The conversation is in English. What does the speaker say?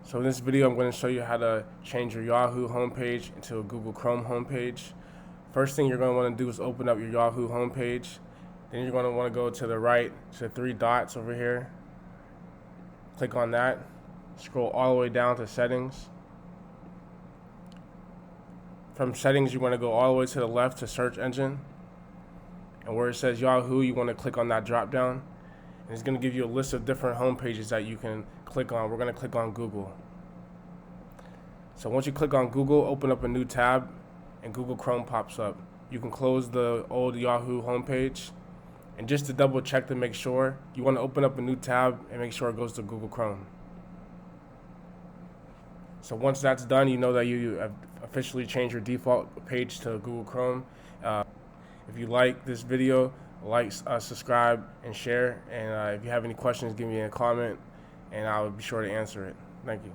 So in this video, I'm going to show you how to change your Yahoo homepage into a Google Chrome homepage. First thing you're going to want to do is open up your Yahoo homepage. Then you're going to want to go to the right to the three dots over here. Click on that. Scroll all the way down to settings. From settings, you want to go all the way to the left to search engine. And where it says Yahoo, you want to click on that drop down. And it's going to give you a list of different home pages that you can click on. We're going to click on Google. So once you click on Google, open up a new tab and Google Chrome pops up. You can close the old Yahoo homepage, and just to double check to make sure, you want to open up a new tab and make sure it goes to Google Chrome. So once that's done, you know that you have officially changed your default page to Google Chrome. If you like this video, like, subscribe, and share. And if you have any questions, give me a comment, and I'll be sure to answer it. Thank you.